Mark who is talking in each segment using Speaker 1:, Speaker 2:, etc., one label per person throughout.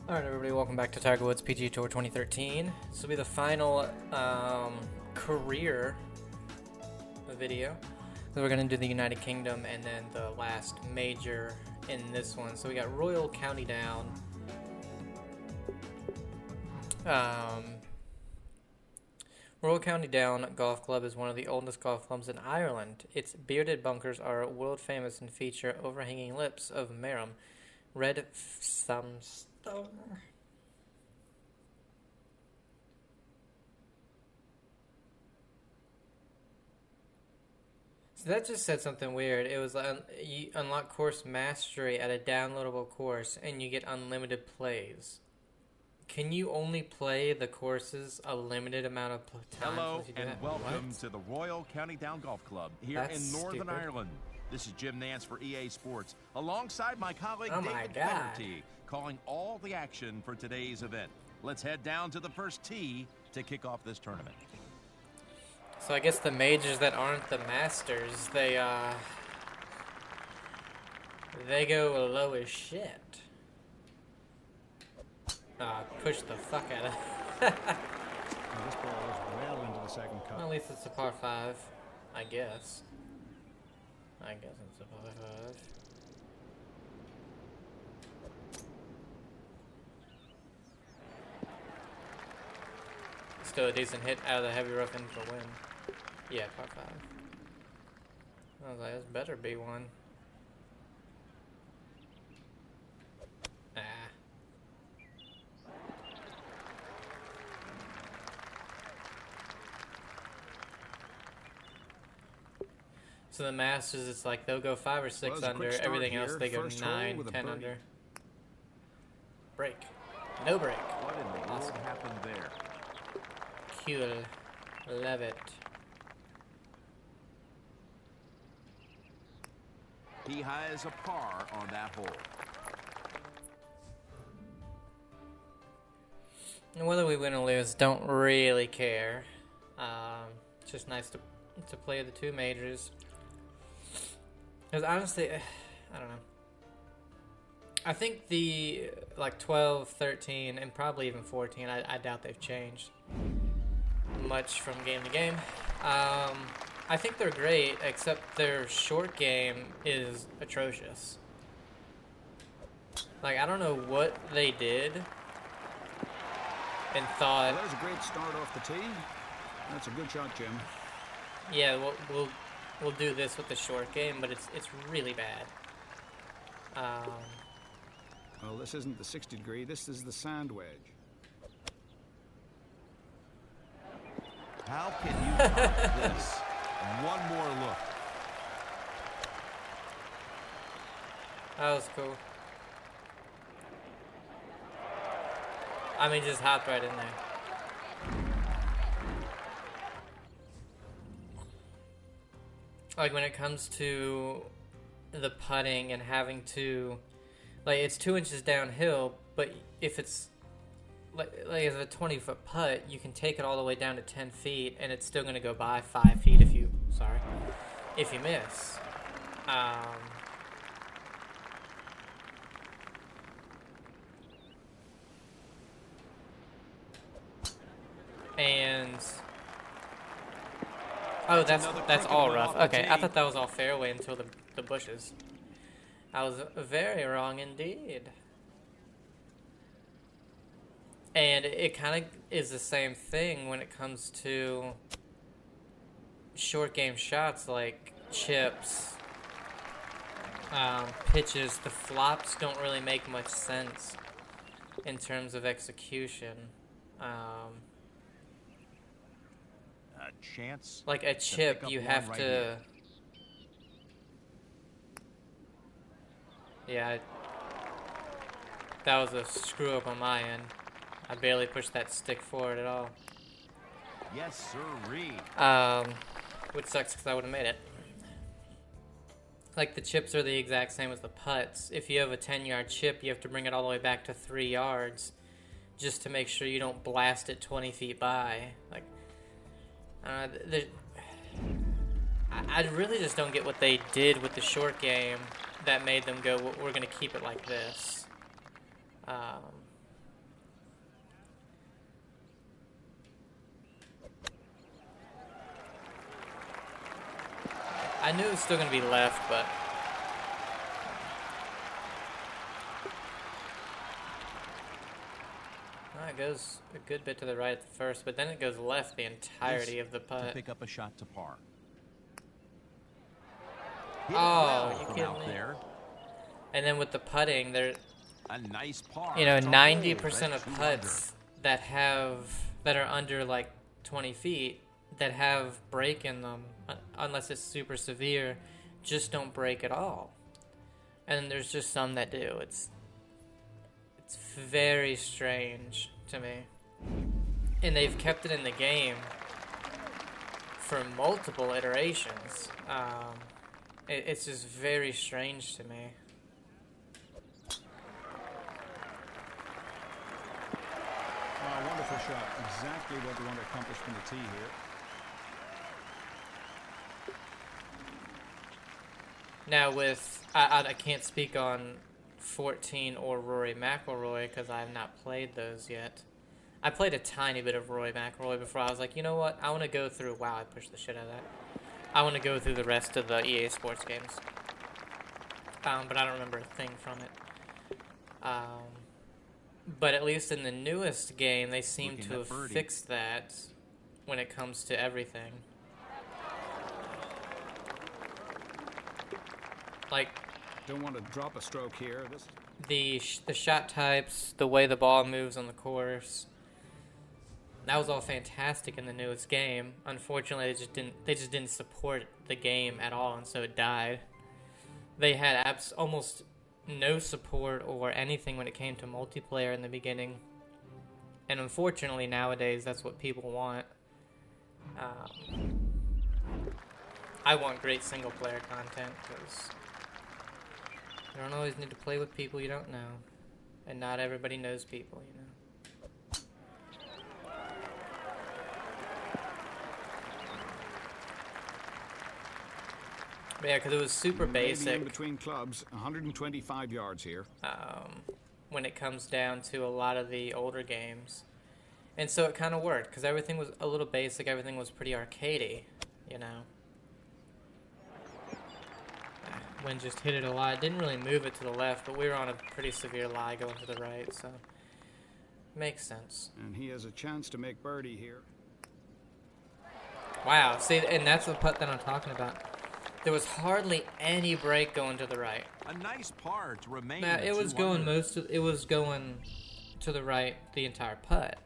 Speaker 1: Alright everybody, welcome back to Tiger Woods PGA Tour 2013. This will be the final career video. So we're going to do the United Kingdom and then the last major in this one. So we got Royal County Down. Royal County Down Golf Club is one of the oldest golf clubs in Ireland. Its bearded bunkers are world famous and feature overhanging lips of Marram, red sandstone. So that just said something weird. It was you unlock course mastery at a downloadable course and you get unlimited plays. Can you only play the courses a limited amount of times?
Speaker 2: Hello
Speaker 1: you do
Speaker 2: and
Speaker 1: that?
Speaker 2: welcome
Speaker 1: What?
Speaker 2: to the Royal County Down Golf Club here
Speaker 1: That's
Speaker 2: in Northern
Speaker 1: stupid.
Speaker 2: Ireland. This is Jim Nance for EA Sports, alongside my colleague
Speaker 1: Oh my
Speaker 2: David
Speaker 1: God.
Speaker 2: Flaherty, calling all the action for today's event. Let's head down to the first tee to kick off this tournament.
Speaker 1: So I guess the majors that aren't the Masters, they go low as shit. Push the fuck out of
Speaker 3: This ball is well into the second cut.
Speaker 1: Well, at least it's a par 5, I guess. I guess it's a par 5. Still a decent hit out of the heavy rough in for a win. Yeah, par 5. I was like, this better be one. Ah. So the Masters, it's like they'll go 5 or 6
Speaker 3: Well, it's a
Speaker 1: under.
Speaker 3: quick start
Speaker 1: Everything else,
Speaker 3: here.
Speaker 1: they go
Speaker 3: First hole
Speaker 1: 9,
Speaker 3: with a
Speaker 1: 10
Speaker 3: birdie.
Speaker 1: under. Break. No break.
Speaker 2: What in the
Speaker 1: Awesome.
Speaker 2: world happened there?
Speaker 1: Cool. Love it.
Speaker 2: He has a par on that hole.
Speaker 1: And whether we win or lose, don't really care. It's just nice to play the 2 majors. Because honestly, I don't know. I think the, 12, 13, and probably even 14, I doubt they've changed much from game to game. I think they're great, except their short game is atrocious. I don't know what they did and thought,
Speaker 3: Well, there's a great start off the tee. That's a good shot, Jim.
Speaker 1: yeah, we'll do this with the short game, but it's really bad.
Speaker 3: Well, this isn't the 60 degree. This is the sand wedge.
Speaker 2: How can you top this? One more look.
Speaker 1: That was cool. I mean, just hopped right in there. When it comes to the putting and having to, it's 2 inches downhill, but if it's as a 20-foot putt, you can take it all the way down to 10 feet, and it's still going to go by 5 feet if you miss. And oh, that's all rough. Okay, I thought that was all fairway until the bushes. I was very wrong indeed. And it kind of is the same thing when it comes to short game shots like chips, pitches. The flops don't really make much sense in terms of execution.
Speaker 2: A chance.
Speaker 1: Like a chip,
Speaker 2: pick up
Speaker 1: you
Speaker 2: one
Speaker 1: have
Speaker 2: right
Speaker 1: to.
Speaker 2: here.
Speaker 1: Yeah, that was a screw up on my end. I barely pushed that stick forward at all.
Speaker 2: Yes, sirree.
Speaker 1: Which sucks because I would have made it. The chips are the exact same as the putts. If you have a 10-yard chip, you have to bring it all the way back to 3 yards just to make sure you don't blast it 20 feet by. I really just don't get what they did with the short game that made them go, we're going to keep it like this. I knew it was still going to be left, but... It goes a good bit to the right at the first, but then it goes left the entirety of the
Speaker 2: To
Speaker 1: putt.
Speaker 2: pick up a shot to par.
Speaker 1: Oh, you
Speaker 2: from
Speaker 1: kidding
Speaker 2: out
Speaker 1: me?
Speaker 2: there.
Speaker 1: And then with the putting, there,
Speaker 2: A nice par.
Speaker 1: you know,
Speaker 2: to
Speaker 1: 90%
Speaker 2: hold
Speaker 1: of
Speaker 2: at 2
Speaker 1: putts that are under like 20 feet that have break in them, unless it's super severe, just don't break at all. And there's just some that do. It's very strange to me. And they've kept it in the game for multiple iterations. It's just very strange to me.
Speaker 3: Wonderful shot. Exactly what we want to accomplish from the tee here.
Speaker 1: Now with, I can't speak on 14 or Rory McIlroy because I have not played those yet. I played a tiny bit of Rory McIlroy before. I was like, you know what? I want to go through, wow, I pushed the shit out of that. I want to go through the rest of the EA Sports games. But I don't remember a thing from it. But at least in the newest game, they seem
Speaker 2: Looking
Speaker 1: to
Speaker 2: at
Speaker 1: have
Speaker 2: birdie.
Speaker 1: fixed that when it comes to everything. Like,
Speaker 3: Don't want to drop a stroke here. This
Speaker 1: the shot types, the way the ball moves on the course, that was all fantastic in the newest game. Unfortunately, they just didn't support the game at all, and so it died. They had almost no support or anything when it came to multiplayer in the beginning, and unfortunately nowadays that's what people want. I want great single player content because you don't always need to play with people you don't know, and not everybody knows people, you know. But yeah, because it was super
Speaker 3: maybe
Speaker 1: basic.
Speaker 3: in between clubs, 125 yards here.
Speaker 1: When it comes down to a lot of the older games. And so it kind of worked, because everything was a little basic, everything was pretty arcadey, you know. Wind just hit it a lot. It didn't really move it to the left, but we were on a pretty severe lie going to the right, so makes sense.
Speaker 3: And he has a chance to make birdie here.
Speaker 1: Wow, see, and that's the putt that I'm talking about. There was hardly any break going to the right.
Speaker 2: A nice par to remain.
Speaker 1: Now,
Speaker 2: at
Speaker 1: it was
Speaker 2: 2
Speaker 1: going
Speaker 2: under.
Speaker 1: it was going to the right the entire putt.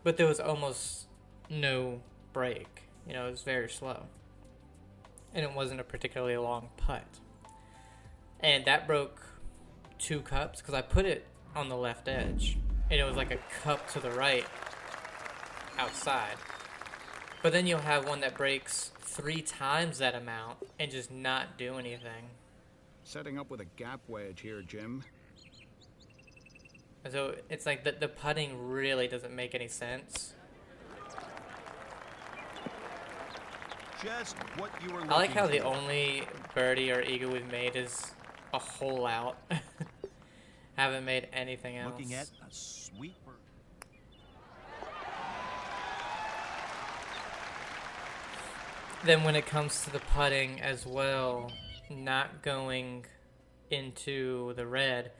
Speaker 1: But there was almost no break. You know, it was very slow. And it wasn't a particularly long putt. And that broke 2 cups because I put it on the left edge. And it was like a cup to the right outside. But then you'll have one that breaks 3 times that amount and just not do anything.
Speaker 3: Setting up with a gap wedge here, Jim.
Speaker 1: And so it's like the putting really doesn't make any sense.
Speaker 2: Just what you were
Speaker 1: I like how
Speaker 2: looking
Speaker 1: the
Speaker 2: for.
Speaker 1: only birdie or eagle we've made is a hole out. Haven't made anything else.
Speaker 2: Looking at a sweet bird.
Speaker 1: Then when it comes to the putting as well, not going into the red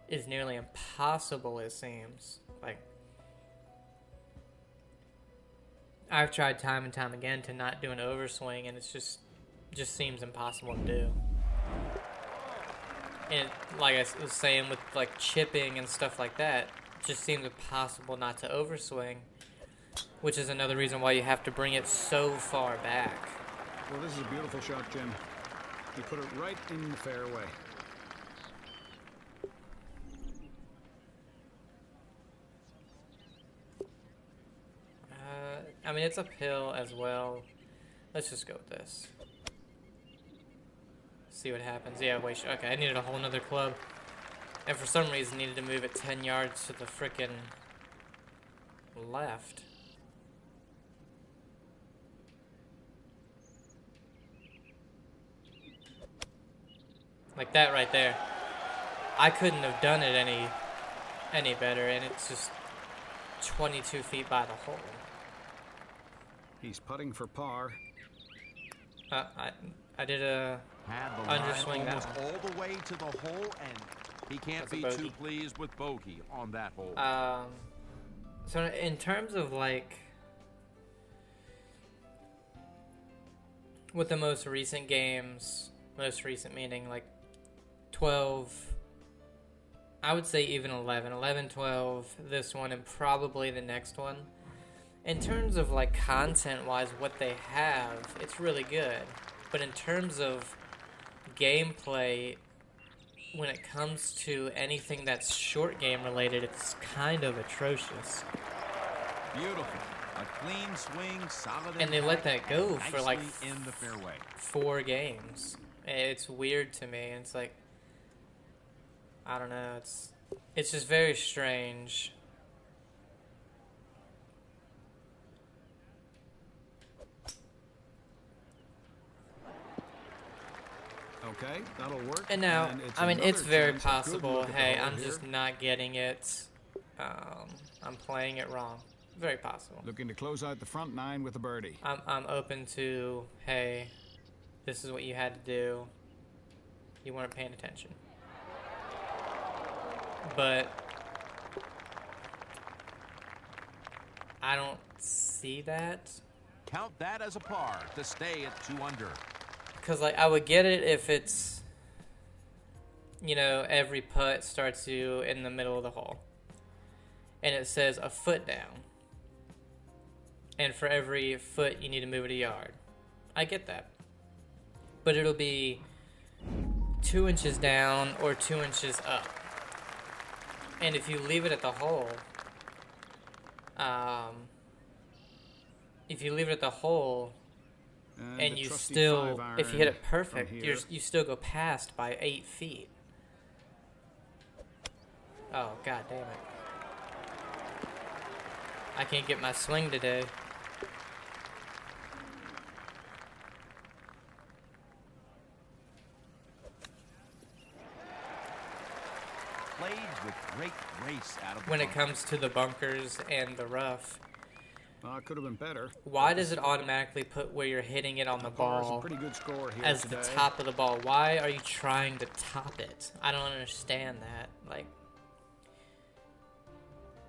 Speaker 1: is nearly impossible, it seems. Like, I've tried time and time again to not do an overswing, and it's just seems impossible to do. And like I was saying with like chipping and stuff like that, it just seems impossible not to overswing, which is another reason why you have to bring it so far back.
Speaker 3: Well, this is a beautiful shot, Jim. You put it right in the fairway.
Speaker 1: I mean, it's uphill as well. Let's just go with this. See what happens. Yeah, wait. Okay, I needed a whole nother club. And for some reason, needed to move it 10 yards to the frickin' left. Like that right there. I couldn't have done it any better, and it's just 22 feet by the hole.
Speaker 3: He's putting for par.
Speaker 1: I did a
Speaker 2: Had the line
Speaker 1: underswing that
Speaker 2: almost
Speaker 1: one.
Speaker 2: all the way to the hole, and he can't
Speaker 1: That's a
Speaker 2: be
Speaker 1: bogey.
Speaker 2: too pleased with bogey on that hole.
Speaker 1: So in terms of like with the most recent games, most recent meaning like 12, I would say even 11, 12, this one and probably the next one. In terms of like content wise, what they have, it's really good. But in terms of gameplay, when it comes to anything that's short game related, it's kind of atrocious.
Speaker 2: Beautiful. A clean swing, solid
Speaker 1: And they let
Speaker 2: impact,
Speaker 1: that go
Speaker 2: and
Speaker 1: for like
Speaker 2: nicely in the fairway.
Speaker 1: 4 games. It's weird to me. It's like, I don't know. It's just very strange.
Speaker 3: Okay, that'll work.
Speaker 1: And now,
Speaker 3: it's
Speaker 1: I mean, it's
Speaker 3: another
Speaker 1: very
Speaker 3: chance at good
Speaker 1: possible.
Speaker 3: look at the
Speaker 1: Hey,
Speaker 3: hole
Speaker 1: I'm
Speaker 3: here.
Speaker 1: just not getting it. I'm playing it wrong. Very possible.
Speaker 3: Looking to close out the front 9 with a birdie.
Speaker 1: I'm open to, hey, this is what you had to do. You weren't paying attention. But I don't see that.
Speaker 2: Count that as a par to stay at 2 under.
Speaker 1: Because, like, I would get it if it's, you know, every putt starts you in the middle of the hole. And it says a foot down. And for every foot, you need to move it a yard. I get that. But it'll be 2 inches down or 2 inches up. And if you leave it at the hole, and
Speaker 3: the
Speaker 1: you
Speaker 3: trusty
Speaker 1: still,
Speaker 3: 5-iron
Speaker 1: if you hit it
Speaker 3: from
Speaker 1: perfect,
Speaker 3: here.
Speaker 1: you still go past by 8 feet. Oh, god damn it. I can't get my swing today.
Speaker 2: Played with great grace out of the
Speaker 1: When it
Speaker 2: bunker.
Speaker 1: comes to the bunkers and the rough,
Speaker 3: It could have been better.
Speaker 1: why does it automatically put where you're hitting it on the
Speaker 3: Par's a
Speaker 1: ball
Speaker 3: pretty good score here
Speaker 1: as
Speaker 3: today.
Speaker 1: the top of the ball? Why are you trying to top it? I don't understand that. Like,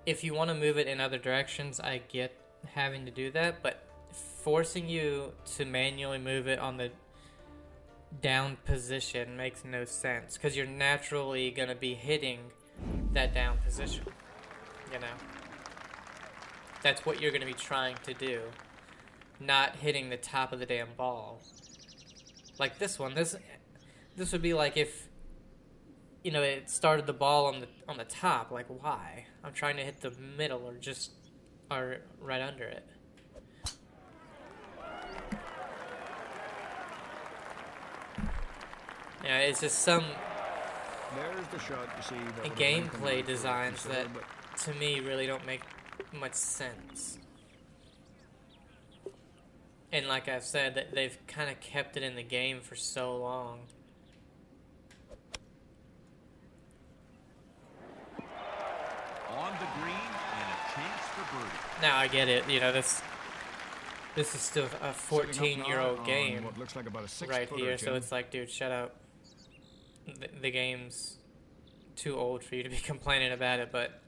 Speaker 1: if you want to move it in other directions, I get having to do that, but forcing you to manually move it on the down position makes no sense, because you're naturally going to be hitting that down position, you know? That's what you're going to be trying to do, not hitting the top of the damn ball. Like this one, this would be like if, you know, it started the ball on the top. Like, why? I'm trying to hit the middle or right under it. Yeah, it's just some
Speaker 3: There's the shot you see. That would have
Speaker 1: gameplay
Speaker 3: lengthened it
Speaker 1: designs
Speaker 3: further,
Speaker 1: that,
Speaker 3: but
Speaker 1: to me, really don't make much sense. And like I've said, that they've kind of kept it in the game for so long.
Speaker 2: On the green and a chance for birdie.
Speaker 1: Now I get it. You know, this is still a
Speaker 3: setting up now
Speaker 1: 14-year-old
Speaker 3: on
Speaker 1: game
Speaker 3: what looks like about a 6
Speaker 1: right
Speaker 3: footer,
Speaker 1: here. So
Speaker 3: Jim.
Speaker 1: it's like, dude, shut up. The game's too old for you to be complaining about it, but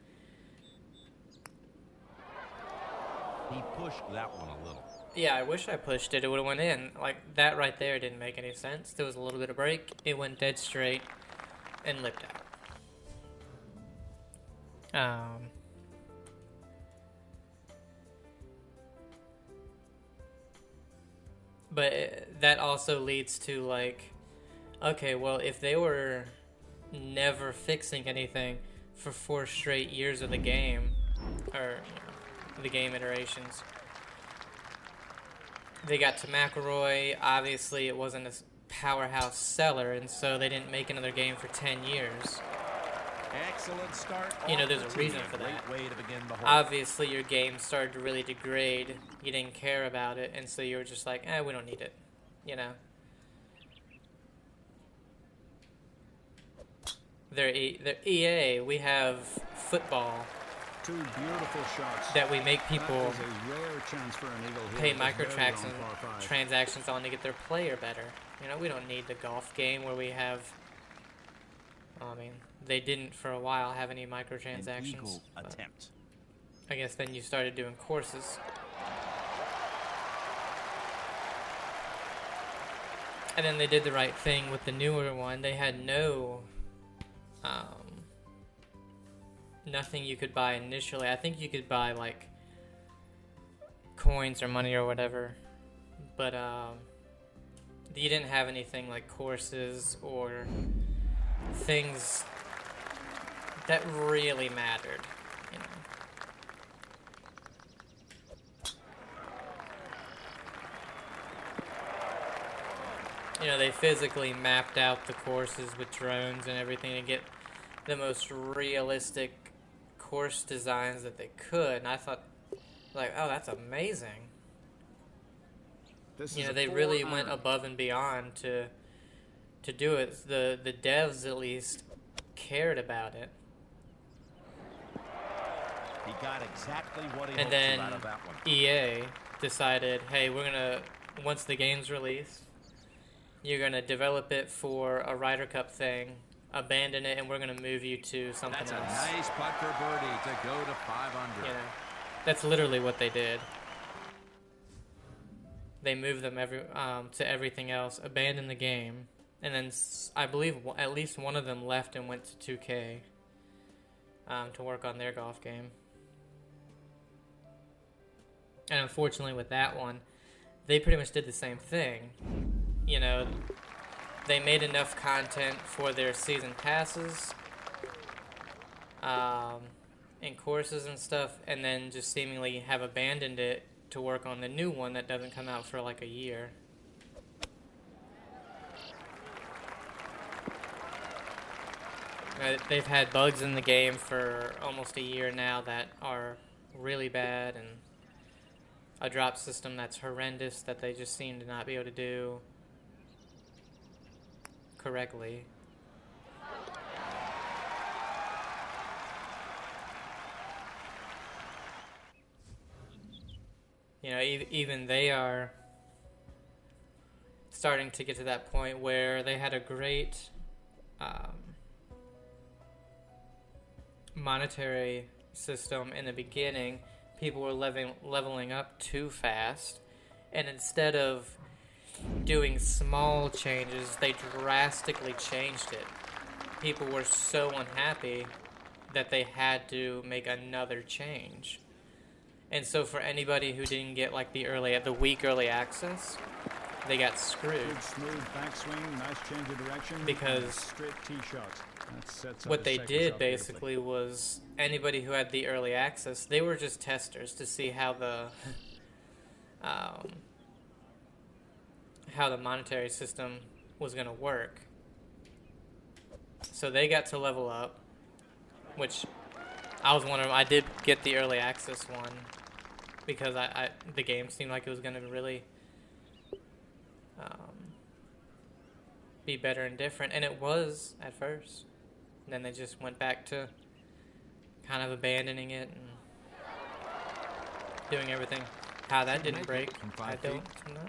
Speaker 2: He pushed that one a little.
Speaker 1: yeah, I wish I pushed it. It would have went in. Like, that right there didn't make any sense. There was a little bit of break. It went dead straight and lipped out. But that also leads to, like, okay, well, if they were never fixing anything for 4 straight years of the game, or, you know, the game iterations, they got to McElroy. Obviously, it wasn't a powerhouse seller, and so they didn't make another game for 10 years.
Speaker 2: Excellent start.
Speaker 1: You know,
Speaker 2: off
Speaker 1: there's
Speaker 2: the
Speaker 1: a
Speaker 2: tee.
Speaker 1: reason for
Speaker 2: Great
Speaker 1: that.
Speaker 2: way to begin the hole.
Speaker 1: Obviously, your game started to really degrade. You didn't care about it, and so you were just like, we don't need it, you know? They're EA. We have football.
Speaker 3: two beautiful shots.
Speaker 1: that we make people
Speaker 3: That is a rare chance for an eagle here
Speaker 1: pay
Speaker 3: at this very long par five.
Speaker 1: transactions on to get their player better. You know, we don't need the golf game where we have. I mean, they didn't for a while have any
Speaker 2: An
Speaker 1: microtransactions.
Speaker 2: eagle
Speaker 1: but
Speaker 2: attempt.
Speaker 1: I guess then you started doing courses. And then they did the right thing with the newer one. They had nothing you could buy initially. I think you could buy like coins or money or whatever, but you didn't have anything like courses or things that really mattered, you know. You know, they physically mapped out the courses with drones and everything to get the most realistic course designs that they could. And I thought, like, oh, that's amazing. You know, they really went above and beyond to do it. The devs, at least, cared about it.
Speaker 2: He got exactly what he
Speaker 1: And
Speaker 2: hoped
Speaker 1: then
Speaker 2: to out of that one.
Speaker 1: EA decided, hey, we're going to, once the game's released, you're going to develop it for a Ryder Cup thing, abandon it, and we're going to move you to something
Speaker 2: That's
Speaker 1: else.
Speaker 2: a nice putt for birdie to go to 5 under.
Speaker 1: You know, that's literally what they did. They moved them to everything else, abandoned the game, and then I believe at least one of them left and went to 2K to work on their golf game. And unfortunately with that one, they pretty much did the same thing. You know, they made enough content for their season passes and courses and stuff, and then just seemingly have abandoned it to work on the new one that doesn't come out for like a year. They've had bugs in the game for almost a year now that are really bad, and a drop system that's horrendous that they just seem to not be able to do correctly. You know, even they are starting to get to that point where they had a great monetary system in the beginning. People were leveling up too fast, and instead of doing small changes, they drastically changed it. People were so unhappy that they had to make another change. And so for anybody who didn't get like the weak early access, they got screwed.
Speaker 3: Good smooth backswing, nice change of direction.
Speaker 1: Because
Speaker 3: straight tee shots. That sets up
Speaker 1: what
Speaker 3: his
Speaker 1: they
Speaker 3: second
Speaker 1: did
Speaker 3: shot
Speaker 1: basically
Speaker 3: beautifully.
Speaker 1: was anybody who had the early access, they were just testers to see how the monetary system was going to work. So they got to level up, which I was wondering. I did get the early access one because the game seemed like it was going to really be better and different, and it was at first. And then they just went back to kind of abandoning it and doing everything. How that didn't break, I don't know.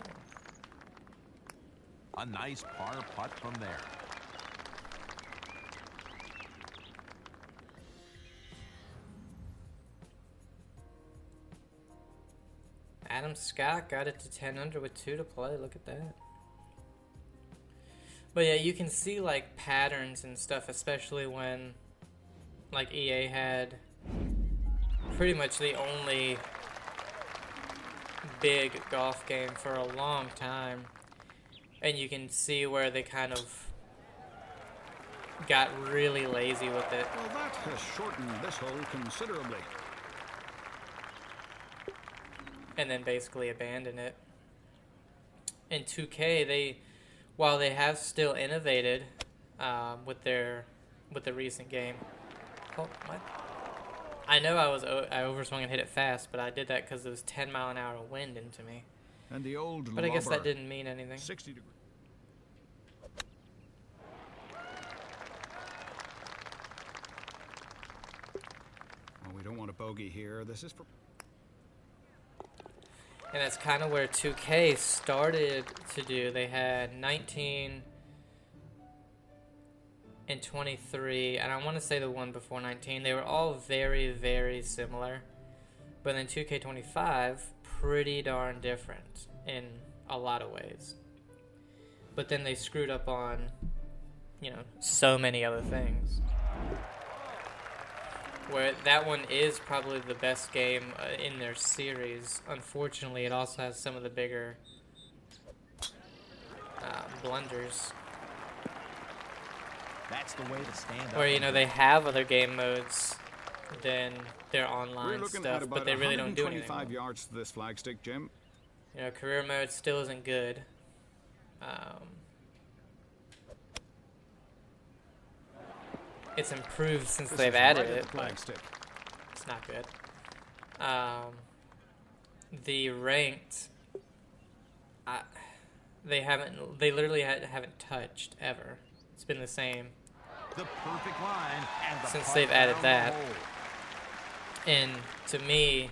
Speaker 2: A nice par putt from there.
Speaker 1: Adam Scott got it to 10 under with 2 to play. Look at that. But yeah, you can see like patterns and stuff, especially when like EA had pretty much the only big golf game for a long time. And you can see where they kind of got really lazy with it.
Speaker 3: Well, that has shortened this hole considerably.
Speaker 1: And then basically abandon it. In 2K, while they have still innovated with the recent game. Oh, what? I know I overswung and hit it fast, but I did that because it was 10-mile-an-hour wind into me.
Speaker 3: And the old
Speaker 1: But I guess that
Speaker 3: lobber,
Speaker 1: didn't mean anything.
Speaker 3: 60 degrees. Well, we don't want want a bogey here. This is for...
Speaker 1: And that's kind of where 2K started to do. They had 19 and 23, and I want to say the one before 19. They were all very, very similar. But then 2K25, pretty darn different in a lot of ways. But then they screwed up on, you know, so many other things. Where that one is probably the best game in their series. Unfortunately, it also has some of the bigger blunders.
Speaker 2: That's the way to stand up.
Speaker 1: Where, you know, they have other game modes than their
Speaker 3: We're
Speaker 1: online
Speaker 3: looking
Speaker 1: stuff,
Speaker 3: at about
Speaker 1: but they really don't do anything.
Speaker 3: 125 yards to this flagstick, Jim.
Speaker 1: You know, career mode still isn't good. It's improved since
Speaker 3: This
Speaker 1: they've
Speaker 3: is
Speaker 1: added
Speaker 3: right at
Speaker 1: it,
Speaker 3: the
Speaker 1: but
Speaker 3: flagstick.
Speaker 1: it's not good. The ranked, they literally haven't touched ever. It's been the same
Speaker 2: The perfect line and the
Speaker 1: since
Speaker 2: putt
Speaker 1: they've added
Speaker 2: down
Speaker 1: that.
Speaker 2: the hole.
Speaker 1: And to me,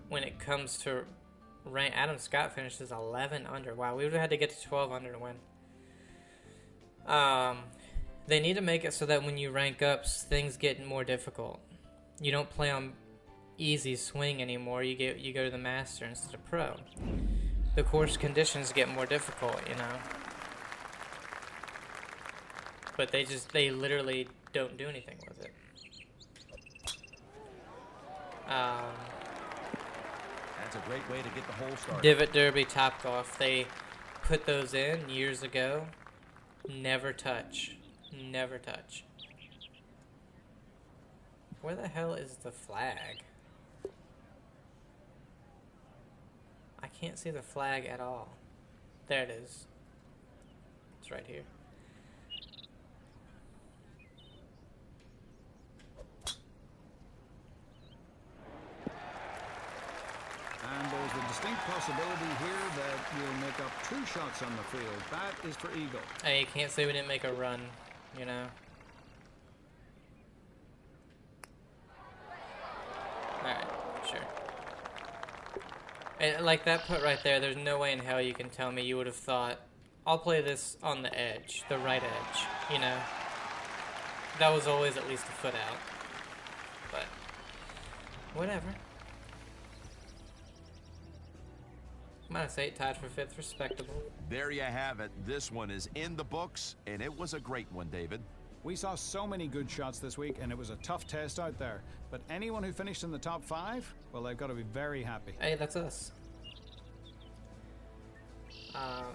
Speaker 1: when it comes to rank, Adam Scott finishes 11 under. Wow, we would have had to get to 12 under to win. They need to make it so that when you rank up, things get more difficult. You don't play on easy swing anymore. You go to the master instead of pro. The course conditions get more difficult, you know. But they literally don't do anything with it.
Speaker 2: That's a great way to get the hole started.
Speaker 1: Divot Derby, Topgolf, they put those in years ago. Never touch. Never touch. Where the hell is the flag? I can't see the flag at all. There it is. It's right here.
Speaker 3: And there's a distinct possibility here that you'll make up 2 shots on the field. That is for eagle.
Speaker 1: Hey, you can't say we didn't make a run, you know. Alright, sure. And like that putt right there, there's no way in hell you can tell me you would have thought, I'll play this on the edge, the right edge, you know. That was always at least a foot out. But, whatever. -8, tied for 5th, respectable.
Speaker 2: There you have it. This one is in the books, and it was a great one, David.
Speaker 3: We saw so many good shots this week, and it was a tough test out there. But anyone who finished in the top 5, well, they've got to be very happy.
Speaker 1: Hey, that's us.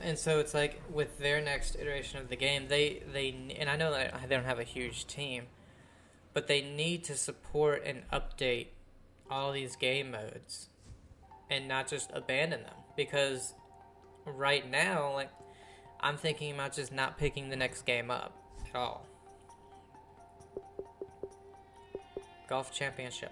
Speaker 1: And so it's like with their next iteration of the game, they and I know that they don't have a huge team, but they need to support and update all these game modes and not just abandon them, because right now, like, I'm thinking about just not picking the next game up at all. Golf Championship.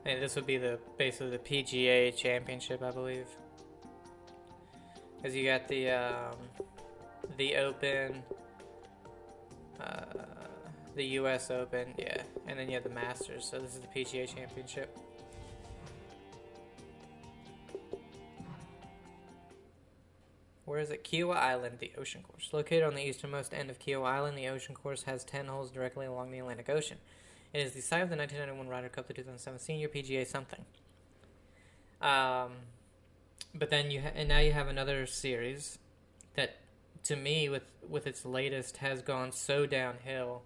Speaker 1: Hey, this would be basically the PGA Championship, I believe. Because you got the Open, the US Open, yeah, and then you have the Masters. So this is the PGA Championship. Where is it? Kiowa Island, the ocean course. Located on the easternmost end of Kiowa Island, the ocean course has 10 holes directly along the Atlantic Ocean. It is the site of the 1991 Ryder Cup, the 2007 Senior PGA something. But then now you have another series that, to me, with its latest, has gone so downhill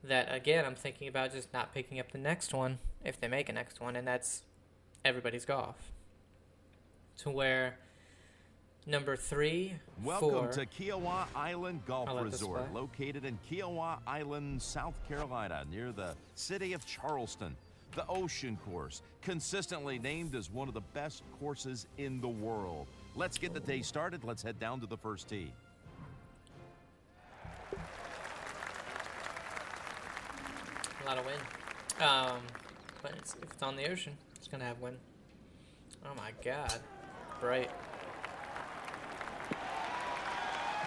Speaker 1: that, again, I'm thinking about just not picking up the next one, if they make a next one, and that's Everybody's Golf. To where number 3,
Speaker 2: Welcome
Speaker 1: 4...
Speaker 2: to Kiowa Island Golf
Speaker 1: I'll let this
Speaker 2: Resort,
Speaker 1: play.
Speaker 2: located in Kiowa Island, South Carolina, near the city of Charleston. The Ocean Course, consistently named as one of the best courses in the world. Let's get the day started. Let's head down to the first tee.
Speaker 1: A lot of wind. But if it's on the ocean, it's going to have wind. Oh my god. Bright.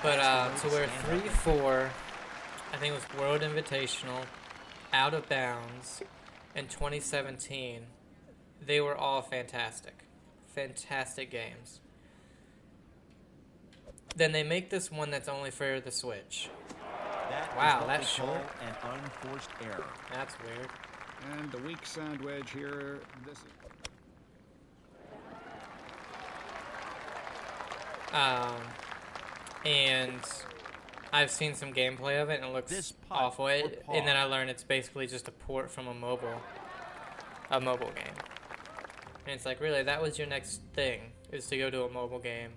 Speaker 1: But to where 3-4, I think it was World Invitational, Out of Bounds, in 2017, they were all fantastic. Fantastic games. Then they make this one that's only for the Switch. Wow, that's short.
Speaker 2: An unforced error.
Speaker 1: That's weird.
Speaker 3: And the weak sand wedge here. This is...
Speaker 1: And I've seen some gameplay of it, and it looks awful. And then I learned it's basically just a port from a mobile game. And it's like, really, that was your next thing, is to go to a mobile game.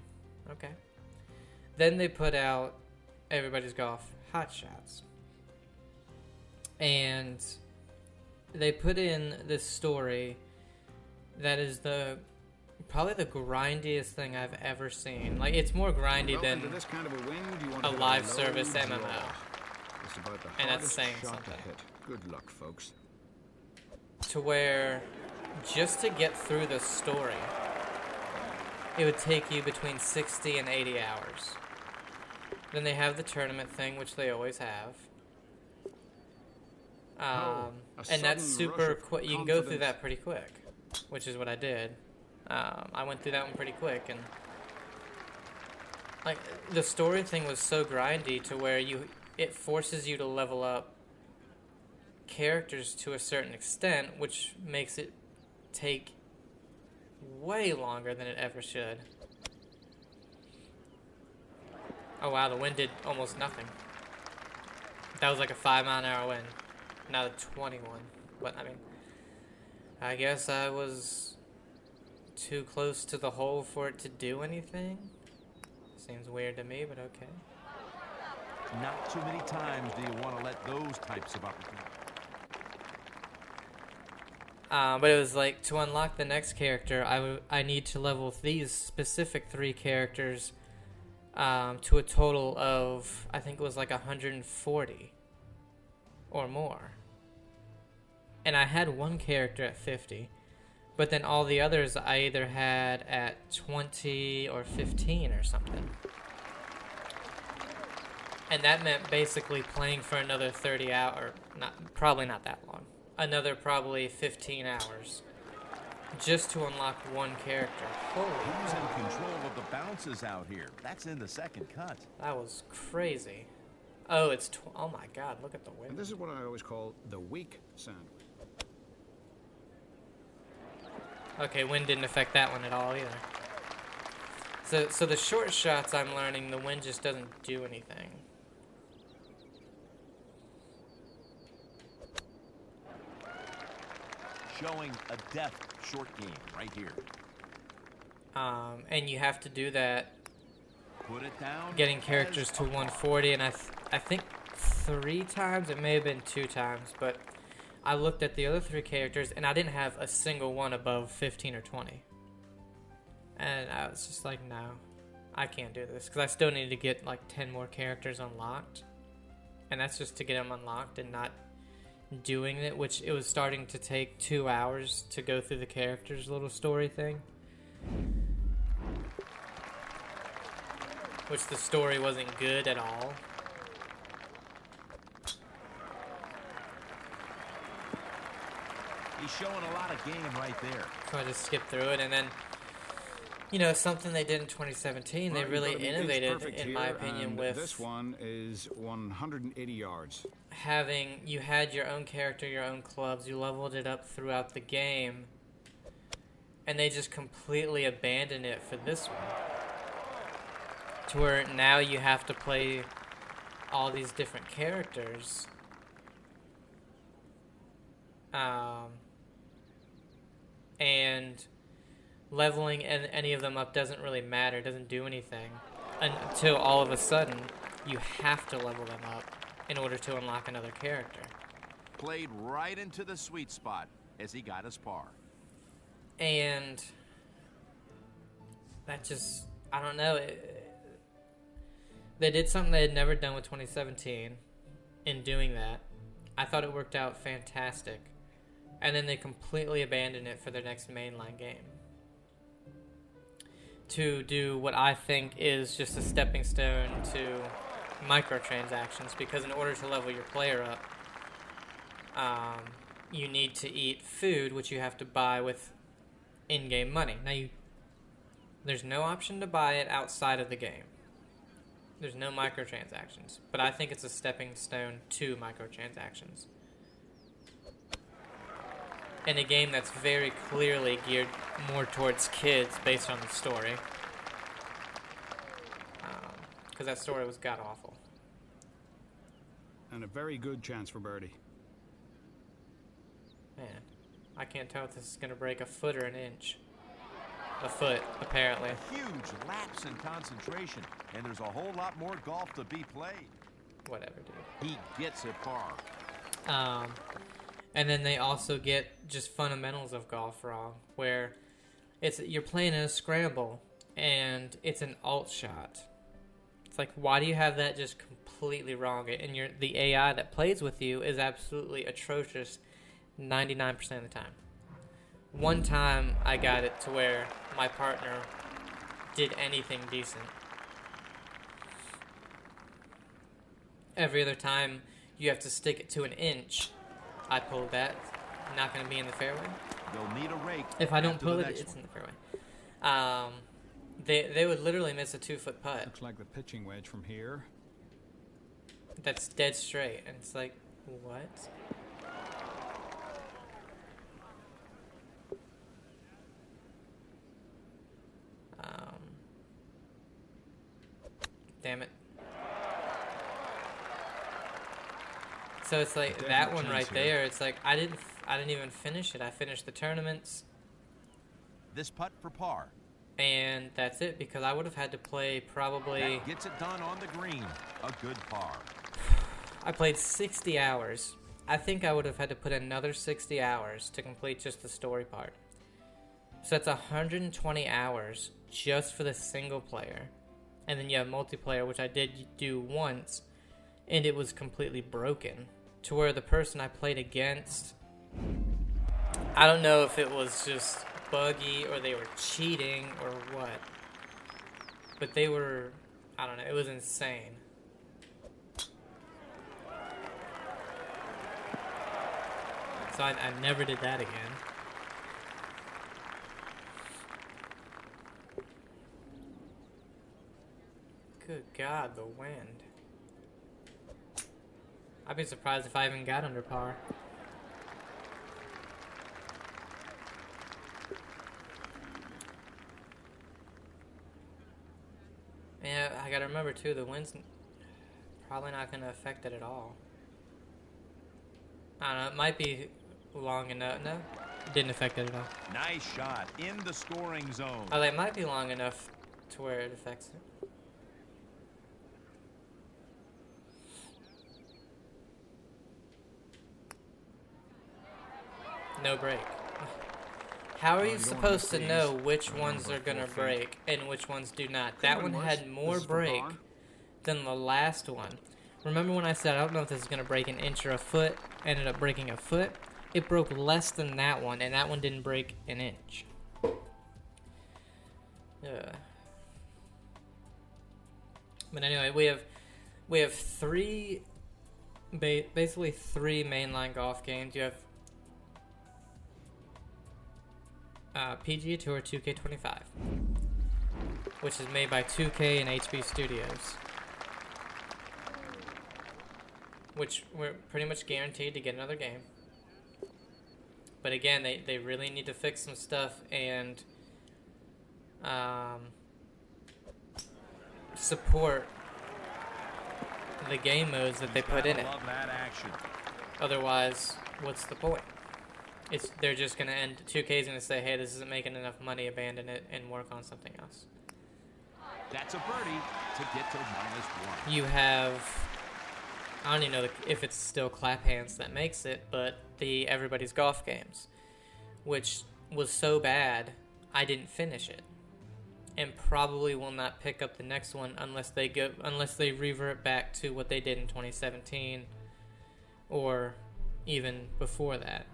Speaker 1: Okay. Then they put out Everybody's Golf Hot Shots. And they put in this story that is probably the grindiest thing I've ever seen. Like, it's more grindy than
Speaker 3: this kind of a wind, you want
Speaker 1: a
Speaker 3: to
Speaker 1: live
Speaker 3: low
Speaker 1: service
Speaker 3: draw.
Speaker 1: MMO.
Speaker 3: It's about the
Speaker 1: And that's
Speaker 3: hardest
Speaker 1: saying
Speaker 3: shot
Speaker 1: something.
Speaker 3: to hit. Good luck, folks.
Speaker 1: To where just to get through the story, it would take you between 60 and 80 hours. Then they have the tournament thing, which they always have. And that's super quick. You can go through that pretty quick, which is what I did. I went through that one pretty quick, and like the story thing was so grindy to where it forces you to level up characters to a certain extent, which makes it take way longer than it ever should. Oh wow, the wind did almost nothing. That was like a 5-mile-an-hour wind, not a 21. But I mean, I guess I was too close to the hole for it to do anything. Seems weird to me, but okay.
Speaker 2: Not too many times do you want to let those types of opportunities.
Speaker 1: But it was like, to unlock the next character, I need to level these specific 3 characters to a total of, I think it was like 140 or more. And I had one character at 50, but then all the others I either had at 20 or 15 or something. And that meant basically playing for another 30 hours, probably not that long. Another probably 15 hours just to unlock one character. Holy
Speaker 2: Who's
Speaker 1: cow.
Speaker 2: in control of the bounces out here? That's in the second cut.
Speaker 1: That was crazy. Oh, oh my god, look at the wind.
Speaker 3: And this is what I always call the weak sand.
Speaker 1: Okay, wind didn't affect that one at all either. So the short shots, I'm learning the wind just doesn't do anything.
Speaker 2: Showing a deft short game right here.
Speaker 1: And you have to do that
Speaker 2: Put it down.
Speaker 1: getting characters to 140, and I think 3 times, it may have been 2 times, but I looked at the other 3 characters, and I didn't have a single one above 15 or 20. And I was just like, no, I can't do this, because I still need to get like 10 more characters unlocked. And that's just to get them unlocked and not doing it, which it was starting to take 2 hours to go through the characters' little story thing. Which the story wasn't good at all.
Speaker 2: He's showing a lot of game right there.
Speaker 1: So I just skipped through it, and then, you know, something they did in 2017, they really innovated, in my opinion, with
Speaker 3: this one is 180 yards.
Speaker 1: you had your own character, your own clubs, you leveled it up throughout the game, and they just completely abandoned it for this one. To where now you have to play all these different characters. And leveling any of them up doesn't really matter, doesn't do anything, until all of a sudden you have to level them up in order to unlock another character.
Speaker 2: Played right into the sweet spot as he got his par.
Speaker 1: And that just, I don't know, they did something they had never done with 2017 in doing that. I thought it worked out fantastic. And then they completely abandoned it for their next mainline game. to do what I think is just a stepping stone to microtransactions, because in order to level your player up, you need to eat food, which you have to buy with in-game money. Now, there's no option to buy it outside of the game. There's no microtransactions, but I think it's a stepping stone to microtransactions. In a game that's very clearly geared more towards kids based on the story. Because that story was god-awful.
Speaker 3: And a very good chance for birdie.
Speaker 1: Man, I can't tell if this is going to break a foot or an inch. A foot, apparently.
Speaker 2: A huge lapse in concentration, and there's a whole lot more golf to be played.
Speaker 1: Whatever, dude.
Speaker 2: He gets it par.
Speaker 1: And then they also get just fundamentals of golf wrong, where you're playing in a scramble, and it's an alt shot. It's like, why do you have that just completely wrong? And the AI that plays with you is absolutely atrocious 99% of the time. One time I got it to where my partner did anything decent. Every other time you have to stick it to an inch. I pulled that. Not going to be in the fairway.
Speaker 2: They'll need a rake.
Speaker 1: If I don't pull it, it's in the fairway. They would literally miss a 2-foot putt.
Speaker 3: Looks like the pitching wedge from here.
Speaker 1: That's dead straight. And it's like, what? Damn it. So it's like
Speaker 3: Definite
Speaker 1: that one
Speaker 3: chance
Speaker 1: right
Speaker 3: here.
Speaker 1: there. It's like I didn't even finish it. I finished the tournaments,
Speaker 2: This putt for par.
Speaker 1: and that's it, because I would have had to play probably.
Speaker 2: That gets it done on the green. A good par.
Speaker 1: I played 60 hours. I think I would have had to put another 60 hours to complete just the story part. So that's 120 hours just for the single player. And then you have multiplayer, which I did do once, and it was completely broken. To where the person I played against, I don't know if it was just buggy or they were cheating or what. But they were, I don't know, it was insane. So I never did that again. Good God, the wind. I'd be surprised if I even got under par. Yeah, I gotta remember too, the wind's probably not gonna affect it at all. I don't know, it might be long enough. No, it didn't affect it at all.
Speaker 2: Nice shot in the scoring zone.
Speaker 1: Oh, it might be long enough to where it affects it. No break. How are you supposed to know which ones are gonna break and which ones do not? That one had more break than the last one. Remember when I said I don't know if this is gonna break an inch or a foot? Ended up breaking a foot. It broke less than that one, and that one didn't break an inch. Yeah. But anyway, we have basically three mainline golf games. You have PGA Tour 2K25, which is made by 2K and HB Studios, which we're pretty much guaranteed to get another game. But again, they really need to fix some stuff and support the game modes that they put in it.
Speaker 2: Love that action.
Speaker 1: Otherwise, what's the point? They're just going to end. 2K's going to say, hey, this isn't making enough money, abandon it, and work on something else.
Speaker 2: That's a birdie to get to -1.
Speaker 1: You have, I don't even know if it's still Clap Hands that makes it, but the Everybody's Golf games, which was so bad, I didn't finish it. And probably will not pick up the next one unless they revert back to what they did in 2017 or even before that.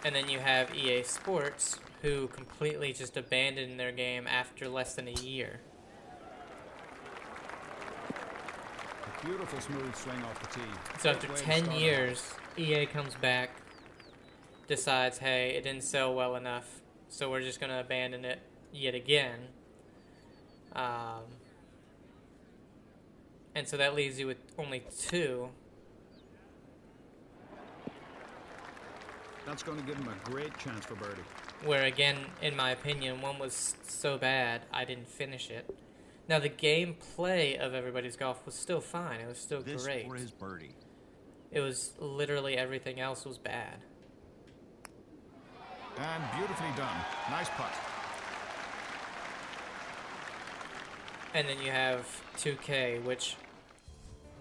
Speaker 1: And then you have EA Sports, who completely just abandoned their game after less than a year.
Speaker 3: A beautiful smooth swing off the tee.
Speaker 1: So after
Speaker 3: Great way to
Speaker 1: 10
Speaker 3: start
Speaker 1: years, EA comes back, decides, hey, it didn't sell well enough, so we're just going to abandon it yet again. And so that leaves you with only 2.
Speaker 3: That's going to give him a great chance for birdie.
Speaker 1: Where again, in my opinion, one was so bad I didn't finish it. Now the gameplay of Everybody's Golf was still fine. It was still
Speaker 2: This
Speaker 1: great.
Speaker 2: for his birdie.
Speaker 1: It was literally everything else was bad.
Speaker 3: And beautifully done. Nice putt.
Speaker 1: And then you have 2K, which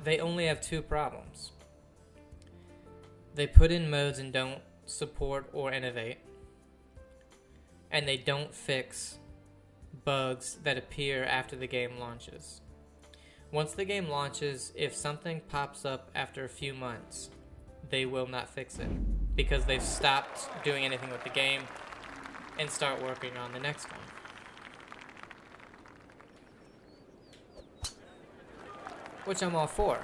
Speaker 1: they only have 2 problems. They put in modes and don't support or innovate. And they don't fix bugs that appear after the game launches. Once the game launches, if something pops up after a few months, they will not fix it because they've stopped doing anything with the game and start working on the next one. Which I'm all for.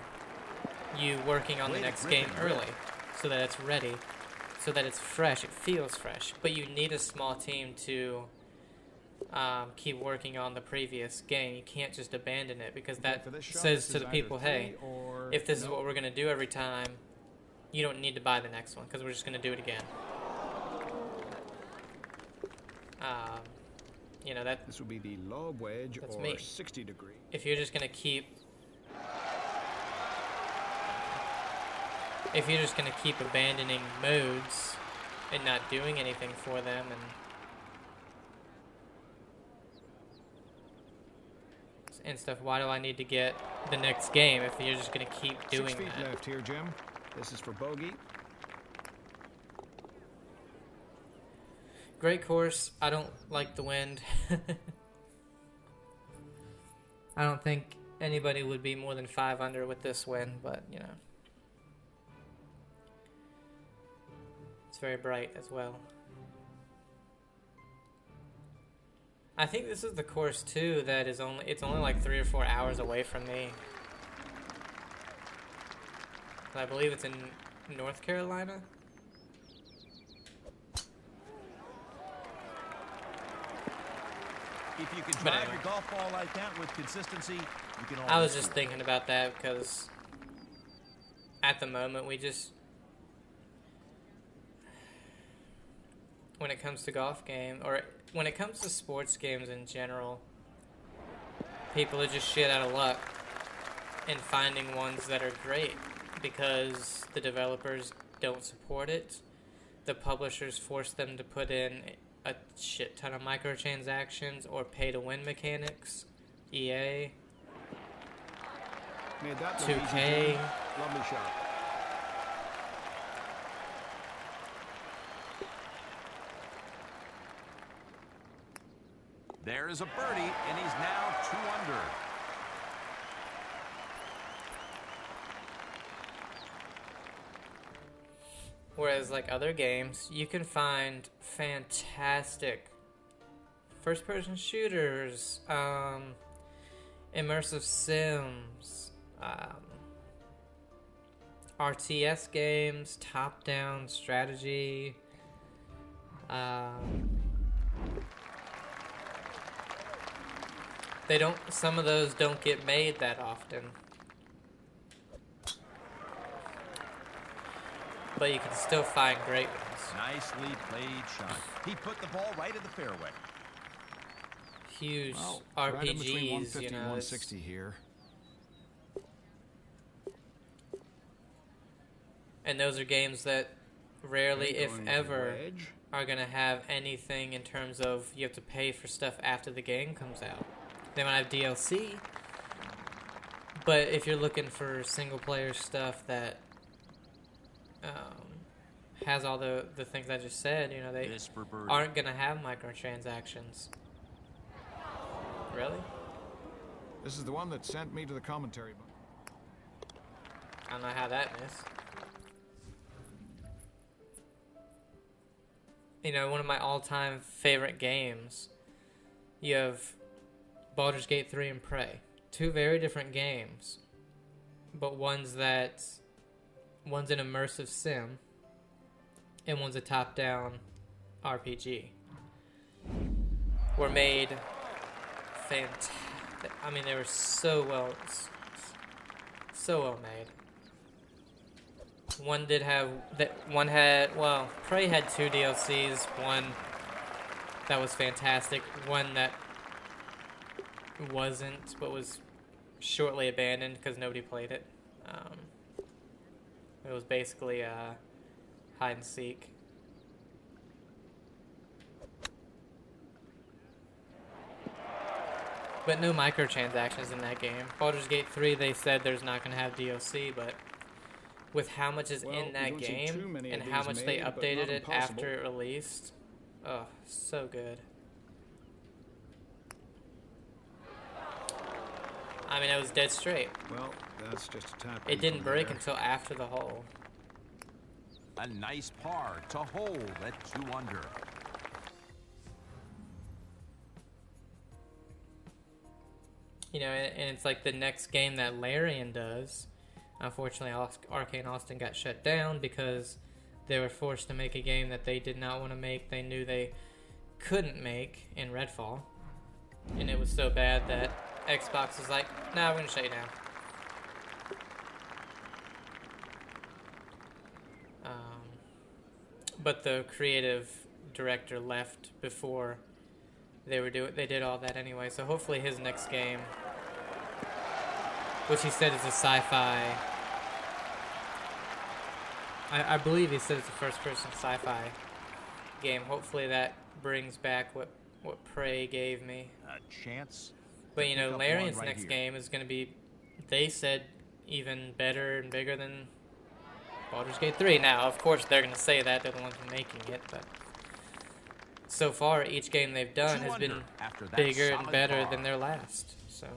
Speaker 1: You working on the next game early so that it's ready, so that it's fresh, it feels fresh. But you need a small team to keep working on the previous game. You can't just abandon it because that says to the people, hey, if this is what we're going to do every time, you don't need to buy the next one because we're just going to do it again. You know, that
Speaker 3: This would be the lob wedge
Speaker 1: That's
Speaker 3: or
Speaker 1: me.
Speaker 3: 60 degree.
Speaker 1: if you're just going to keep abandoning modes and not doing anything for them and stuff, why do I need to get the next game if you're just going to keep doing
Speaker 3: 6 feet
Speaker 1: that?
Speaker 3: left here, Jim. This is for bogey.
Speaker 1: Great course. I don't like the wind. I don't think anybody would be more than 5 under with this wind, but you know. It's very bright as well. I think this is the course too that is it's only like 3 or 4 hours away from me. I believe it's in North Carolina.
Speaker 2: If you can
Speaker 1: But
Speaker 2: drive
Speaker 1: anyway.
Speaker 2: your golf ball like that with consistency, you can always
Speaker 1: I was just thinking about that because at the moment when it comes to golf game, or when it comes to sports games in general, people are just shit out of luck in finding ones that are great because the developers don't support it. The publishers force them to put in a shit ton of microtransactions or pay-to-win mechanics. EA,
Speaker 3: Made that look easy,
Speaker 1: 2K.
Speaker 3: Jim. Lovely shot.
Speaker 2: There is a birdie, and he's now 2 under.
Speaker 1: Whereas, like other games, you can find fantastic first-person shooters, immersive sims, RTS games, top-down strategy. Some of those don't get made that often. But you can still find great ones.
Speaker 2: Nicely played shot. He put the ball right in the fairway.
Speaker 1: Huge
Speaker 3: Well, right in between
Speaker 1: RPGs,
Speaker 3: 150
Speaker 1: you
Speaker 3: and
Speaker 1: know.
Speaker 3: 160 here.
Speaker 1: And those are games that rarely, if
Speaker 3: Going to
Speaker 1: ever,
Speaker 3: wedge.
Speaker 1: are going to have anything in terms of you have to pay for stuff after the game comes out. They might have DLC, but if you're looking for single-player stuff that has all the things I just said, you know, they
Speaker 2: This for birdie.
Speaker 1: aren't going to have microtransactions. Really?
Speaker 3: This is the one that sent me to the commentary booth.
Speaker 1: I don't know how that missed. you know, one of my all-time favorite games. You have Baldur's Gate 3 and Prey. Two very different games, but one's an immersive sim, and one's a top-down RPG. Were made fantastic. I mean, they were so well made. Prey had 2 DLCs. One that was fantastic. One that wasn't, but was shortly abandoned because nobody played it. It was basically hide and seek. But no microtransactions in that game. Baldur's Gate 3, they said there's not going to have DLC, but with how much is in that game and how much they updated it after it released, oh, so good. I mean, it was dead straight.
Speaker 3: Well, that's just a tap.
Speaker 1: It didn't break until after the hole.
Speaker 2: A nice par to hold at 2 under.
Speaker 1: You know, and it's like the next game that Larian does. Unfortunately, Arcane Austin got shut down because they were forced to make a game that they did not want to make. They knew they couldn't make in Redfall. And it was so bad that Xbox was like, nah, we're going to shut you down. But the creative director left before they did all that anyway. So hopefully his next game, which he said is a sci-fi, I believe he said it's a first-person sci-fi game. Hopefully that brings back what Prey gave me.
Speaker 2: A chance.
Speaker 1: But you know, Larian's next game is going to be, they said, even better and bigger than Baldur's Gate 3. Now, of course, they're going to say that. They're the ones making it, but so far, each game they've done has been bigger and better than their last. So,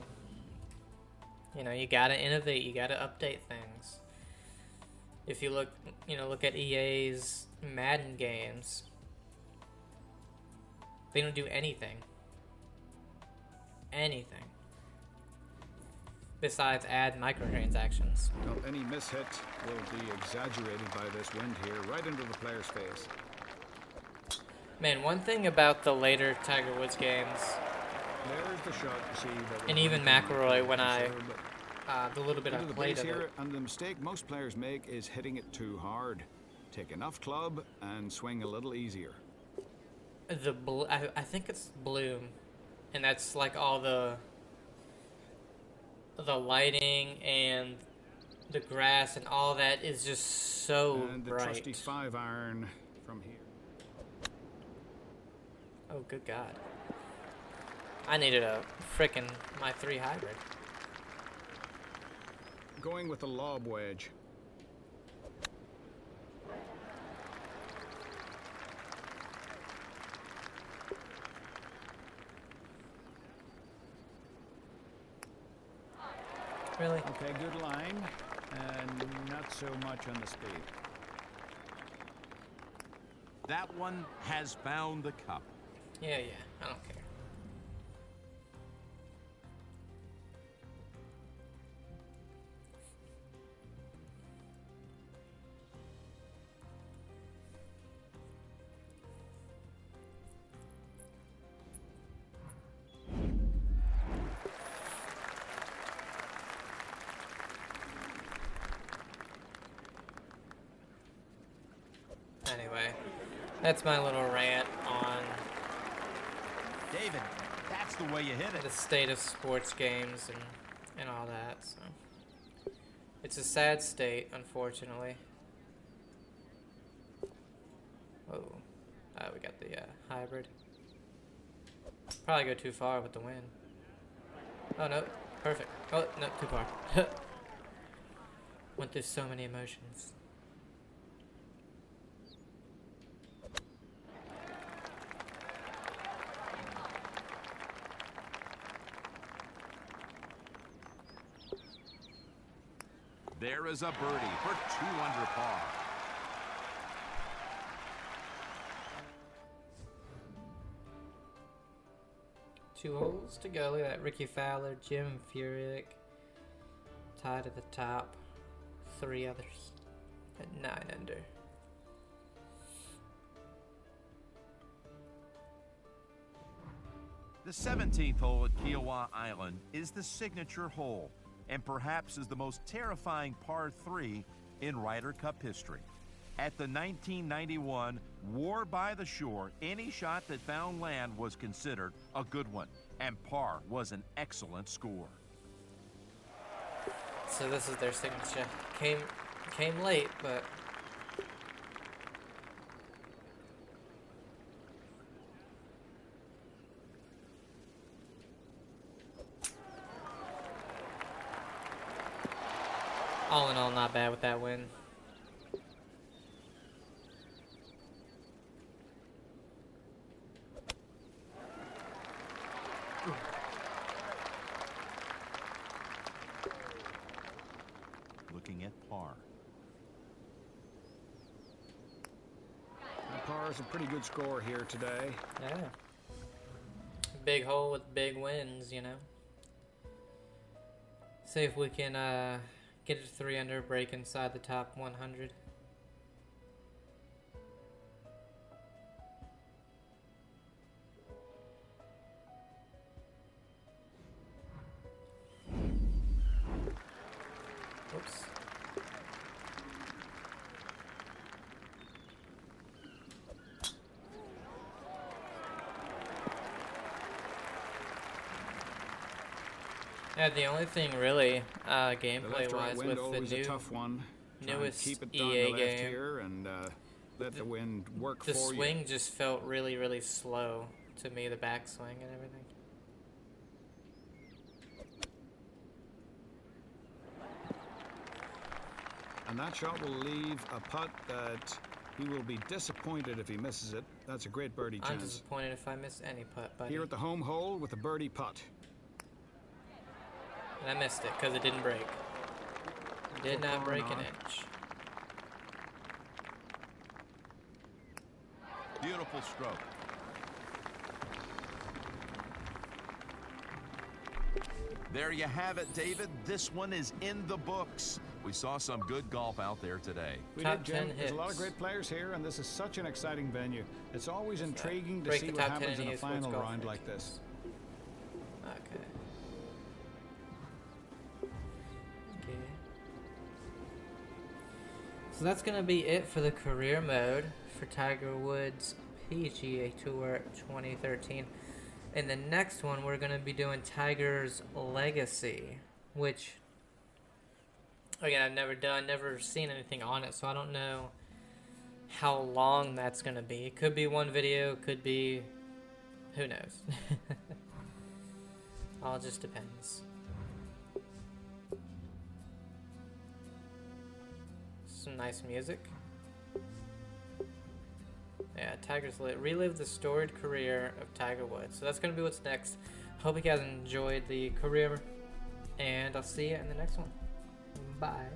Speaker 1: you know, you got to innovate. You got to update things. If you look at EA's Madden games, they don't do anything. Anything. Besides add microtransactions.
Speaker 3: Well, any mishit will be exaggerated by this wind here, right into the player's face.
Speaker 1: Man, one thing about the later Tiger Woods games,
Speaker 3: There's the shot you see.
Speaker 1: and even McIlroy, when the little bit I played of
Speaker 3: here,
Speaker 1: it.
Speaker 3: and the mistake most players make is hitting it too hard. Take enough club and swing a little easier.
Speaker 1: I think it's Bloom, and that's like all the lighting and the grass and all that is just so
Speaker 3: and the
Speaker 1: bright.
Speaker 3: trusty 5-iron from here.
Speaker 1: Oh, good God. I needed a frickin' my 3 hybrid.
Speaker 3: Going with the lob wedge.
Speaker 1: Really?
Speaker 3: Okay, good line, and not so much on the speed.
Speaker 2: That one has found the cup.
Speaker 1: Yeah, I don't care. Anyway, that's my little rant on
Speaker 2: David, that's the way you hit
Speaker 1: the
Speaker 2: it.
Speaker 1: state of sports games and all that. So it's a sad state, unfortunately. Oh, we got the hybrid. Probably go too far with the wind. Oh no, perfect. Oh no, too far. Went through so many emotions.
Speaker 2: There is a birdie for 2 under par.
Speaker 1: 2 holes to go. Look at that. Ricky Fowler, Jim Furyk, tied at the top. 3 others at 9 under.
Speaker 2: The 17th hole at Kiowa Island is the signature hole and perhaps is the most terrifying par 3 in Ryder Cup history. At the 1991 War by the Shore, any shot that found land was considered a good one, and par was an excellent score.
Speaker 1: So this is their signature. Came late, but all in all, not bad with that win.
Speaker 2: Looking at par.
Speaker 3: Par is a pretty good score here today.
Speaker 1: Yeah. Big hole with big wins, you know. See if we can get it to 3 under, break inside the top 100. Oops. Yeah, the only thing really, gameplay-wise, with the
Speaker 3: always
Speaker 1: new,
Speaker 3: a tough one. Try and
Speaker 1: newest
Speaker 3: keep it down
Speaker 1: EA
Speaker 3: the left
Speaker 1: game,
Speaker 3: here and let the wind work
Speaker 1: the
Speaker 3: for
Speaker 1: swing
Speaker 3: you.
Speaker 1: just felt really, really slow to me, the backswing and everything.
Speaker 3: And that shot will leave a putt that he will be disappointed if he misses it. That's a great birdie
Speaker 1: I'm
Speaker 3: chance.
Speaker 1: disappointed if I miss any putt, buddy.
Speaker 3: Here at the home hole with a birdie putt.
Speaker 1: And I missed it because it didn't break. It did not break an inch.
Speaker 2: Beautiful stroke. There you have it, David. This one is in the books. We saw some good golf out there today.
Speaker 3: We
Speaker 1: Top
Speaker 3: did, Jim.
Speaker 1: 10
Speaker 3: There's a lot of
Speaker 1: hits.
Speaker 3: great players here, and this is such an exciting venue. It's always intriguing to
Speaker 1: Break
Speaker 3: see
Speaker 1: the
Speaker 3: what
Speaker 1: top 10
Speaker 3: happens in
Speaker 1: EA
Speaker 3: a
Speaker 1: Sports
Speaker 3: final
Speaker 1: golf
Speaker 3: round like
Speaker 1: rankings.
Speaker 3: this.
Speaker 1: Okay. Okay. So that's going to be it for the career mode for Tiger Woods PGA Tour 2013. In the next one, we're going to be doing Tiger's Legacy, which, again, I've never done, never seen anything on it, so I don't know how long that's going to be. It could be one video, could be, who knows. All just depends. Some nice music. Yeah, Tiger's relive the storied career of Tiger Woods. So that's going to be what's next. Hope you guys enjoyed the career, and I'll see you in the next one. Bye.